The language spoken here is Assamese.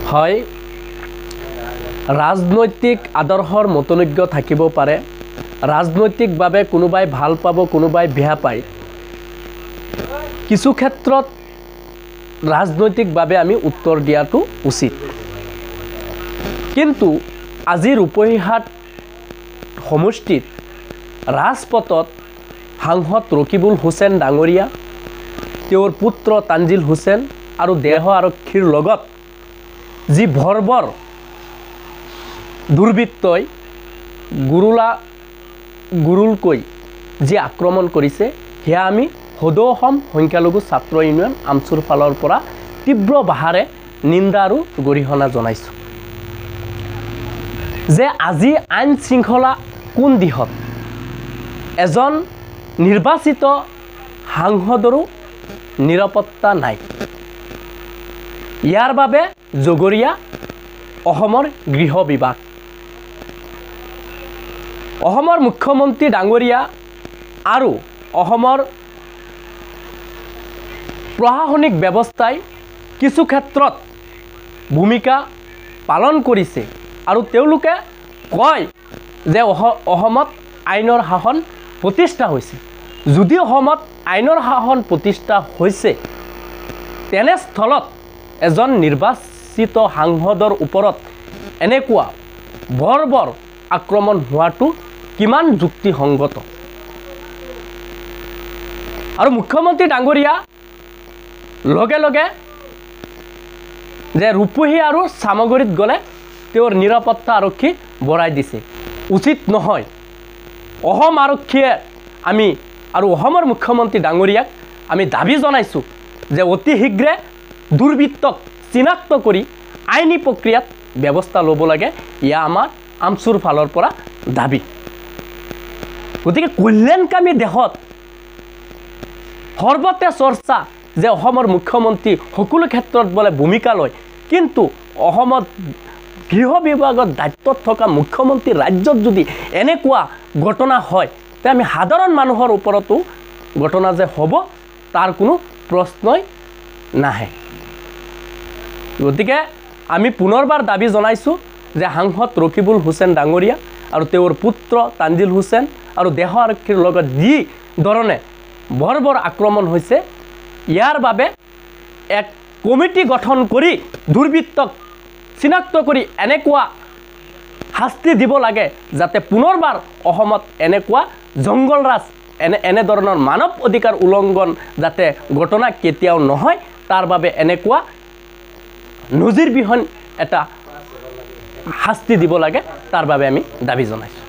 হয় ৰাজনৈতিক আদৰ্শৰ মতনৈক্য থাকিব পাৰে ৰাজনৈতিকভাৱে কোনোবাই ভাল পাব কোনোবাই বেয়া পায় কিছু ক্ষেত্ৰত ৰাজনৈতিকভাৱে আমি উত্তৰ দিয়াটো উচিত কিন্তু আজি ৰূপহীহাট সমষ্টিত ৰাজপথত সাংসদ ৰকিবুল হুছেইন ডাঙৰীয়া তেওঁৰ পুত্ৰ তানজিল হুছেইন আৰু দেহ আৰক্ষীৰ লগত যি ভৰবৰ দুৰ্বৃত্তই গুৰুলকৈ যি আক্ৰমণ কৰিছে সেয়া আমি সদৌ অসম সংখ্যালঘু ছাত্ৰ ইউনিয়ন আমচুৰ ফালৰ পৰা তীব্ৰ ভাষাৰে নিন্দা আৰু গৰিহণা জনাইছোঁ যে আজি আইন শৃংখলা কোন দিশত এজন নিৰ্বাচিত সাংসদৰো নিৰাপত্তা নাই ইয়াৰ বাবে জগৰীয়া অসমৰ গৃহ বিভাগ অসমৰ মুখ্যমন্ত্ৰী ডাঙৰীয়া আৰু অসমৰ প্ৰশাসনিক ব্যৱস্থাই কিছু ক্ষেত্ৰত ভূমিকা পালন কৰিছে আৰু তেওঁলোকে কয় যে অসমত আইনৰ শাসন প্ৰতিষ্ঠা হৈছে যদি অসমত আইনৰ শাসন প্ৰতিষ্ঠা হৈছে তেনেস্থলত এজন নিৰ্বাচিত সাংসদৰ ওপৰত এনেকুৱা বৰ্বৰ আক্ৰমণ হোৱাটো কিমান যুক্তিসংগত আৰু মুখ্যমন্ত্ৰী ডাঙৰীয়া লগে লগে যে ৰূপহী আৰু সামগ্ৰীত গ'লে তেওঁৰ নিৰাপত্তা আৰক্ষী বঢ়াই দিছে উচিত নহয় অসম আৰক্ষীয়ে আমি আৰু অসমৰ মুখ্যমন্ত্ৰী ডাঙৰীয়াক আমি দাবী জনাইছোঁ যে অতি শীঘ্ৰে দুৰ্বৃত্তক চিনাক্ত কৰি আইনী প্ৰক্ৰিয়াত ব্যৱস্থা ল'ব লাগে ইয়া আমাৰ আমচুৰ ফালৰ পৰা দাবী গতিকে কল্যাণকামী দেশত সৰ্বতে চৰ্চা যে অসমৰ মুখ্যমন্ত্ৰী সকলো ক্ষেত্ৰত বলে ভূমিকা লয় কিন্তু অসমত গৃহ বিভাগত দায়িত্বত থকা মুখ্যমন্ত্ৰী ৰাজ্যত যদি এনেকুৱা ঘটনা হয় তে আমি সাধাৰণ মানুহৰ ওপৰতো ঘটনা যে হ'ব তাৰ কোনো প্ৰশ্নই নাহে গতিকে আমি পুনৰবাৰ দাবী জনাইছোঁ যে সাংসদ ৰকিবুল হুছেইন ডাঙৰীয়া আৰু তেওঁৰ পুত্ৰ তানজিল হুছেইন আৰু দেহ আৰক্ষীৰ লগত যি ধৰণে বৰ্বৰ আক্ৰমণ হৈছে ইয়াৰ বাবে এক কমিটি গঠন কৰি দুৰ্বৃত্তক চিনাক্ত কৰি এনেকুৱা শাস্তি দিব লাগে যাতে পুনৰবাৰ অসমত এনেকুৱা জংগলৰাজ এনে ধৰণৰ মানৱ অধিকাৰ উলংঘন যাতে ঘটনা কেতিয়াও নহয় তাৰ বাবে এনেকুৱা নজিৰবিহীন এটা শাস্তি দিব লাগে তাৰ বাবে আমি দাবী জনাইছোঁ